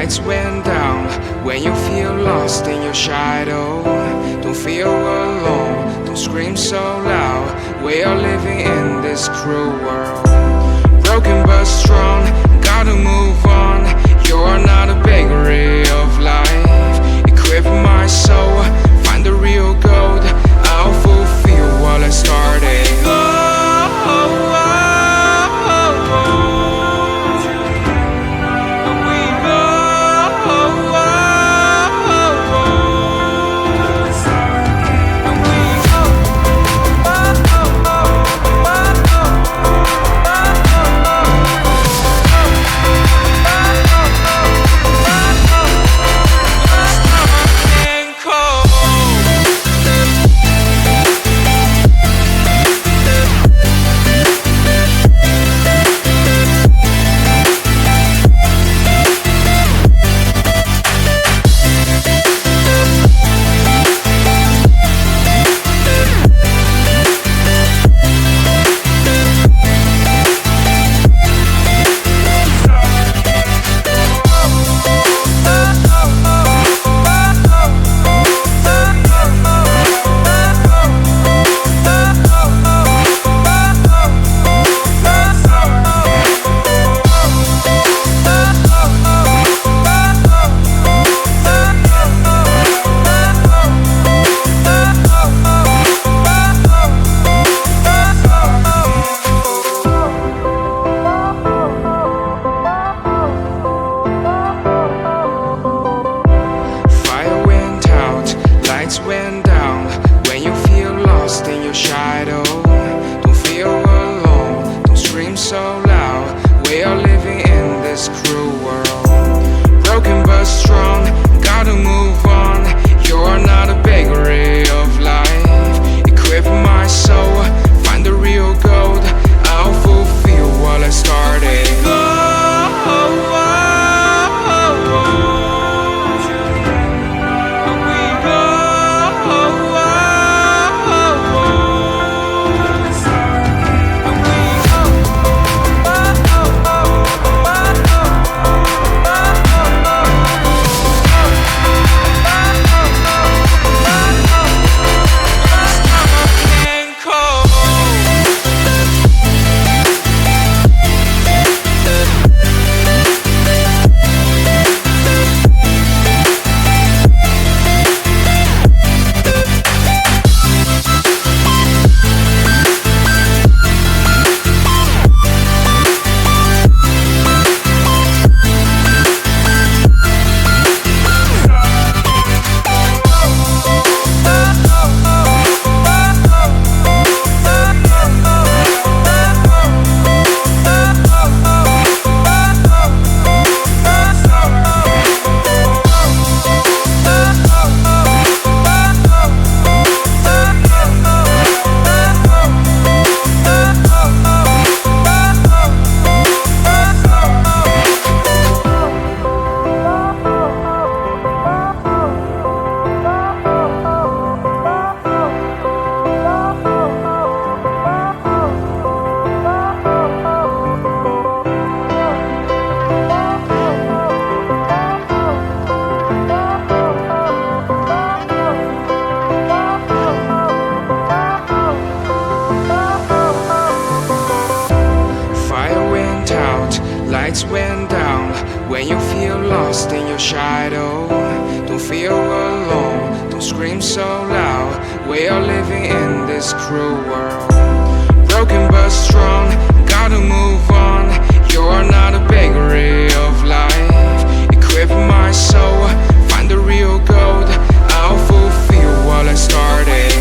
lights went down. When you feel lost in your shadow, don't feel alone, don't scream so loud. We are living in this cruel world, broken but strong, gotta move on. You're not a bakery of life, equip my soul, find the real gold. I'll fulfill what I started. Went down. When you feel lost in your shadow, don't feel alone, don't scream so loud. We are living in this cruel world, broken but strong, gotta move on. You're not a bakery of life, equip my soul, find the real gold. I'll fulfill what I started. Lights went down. When you feel lost in your shadow, don't feel alone, don't scream so loud. We are living in this cruel world, broken but strong, gotta move on. You're not a bakery of life, equip my soul, find the real gold. I'll fulfill what I started.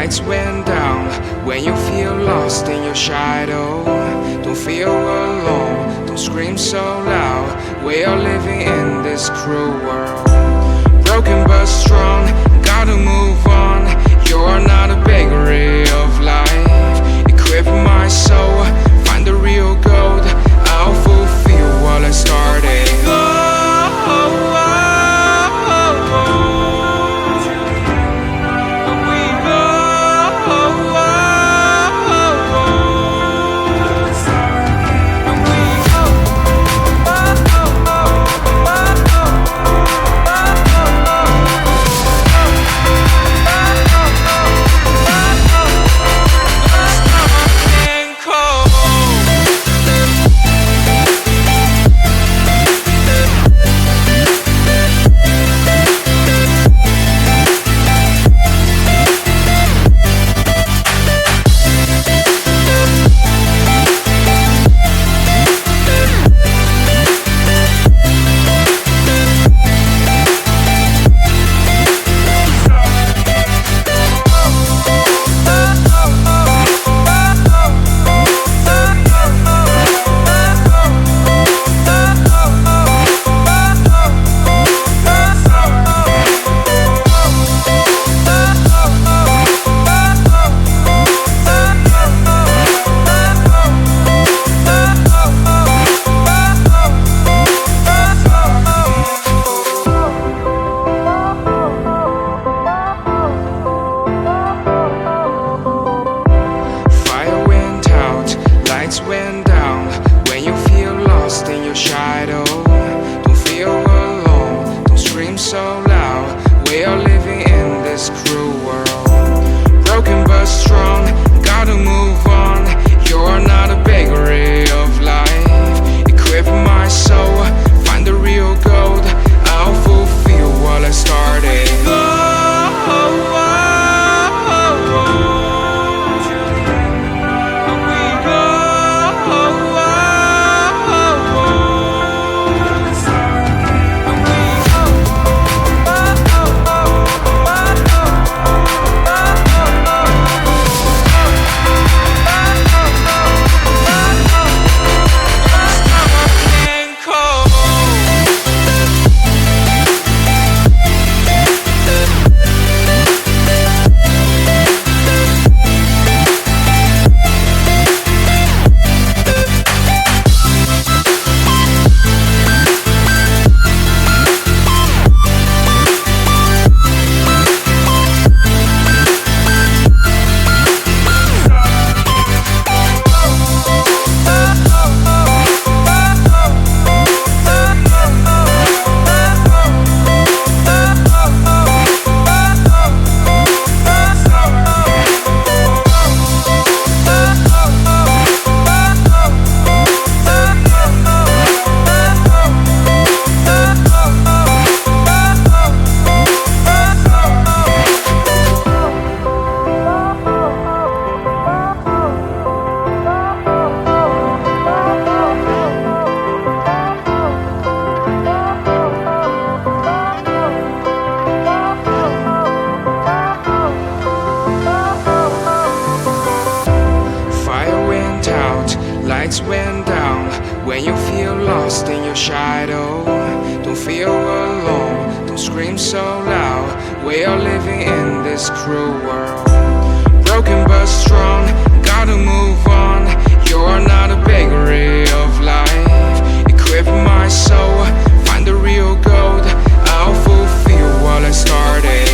lights went down. When you feel lost in your shadow, don't feel alone, don't scream so loud. We are living in this cruel world, broken but strong, gotta move on. You're not a bakery of life. Equip my soul, find the real gold. I'll fulfill what I started. Lights went down. When you feel lost in your shadow, don't feel alone, don't scream so loud. We are living in this cruel world, broken but strong, gotta move on. You're not a bakery of life. Equip my soul, find the real gold. I'll fulfill what I started. Lights went down. When you feel lost in your shadow, don't feel alone, don't scream so loud. We are living in this cruel world, broken but strong, gotta move on. You're not a bakery of life. Equip my soul, find the real gold. I'll fulfill what I started.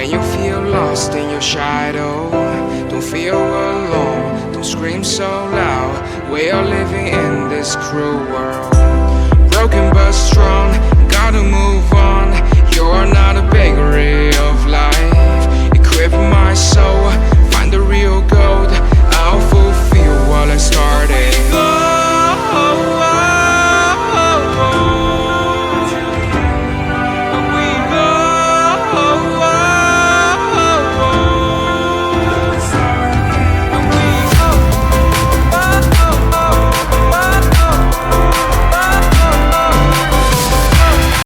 when you feel lost in your shadow. Don't feel alone, don't scream so loud. We are living in this cruel world. Broken but strong, gotta move on. You're not a bakery of life. Equip my soul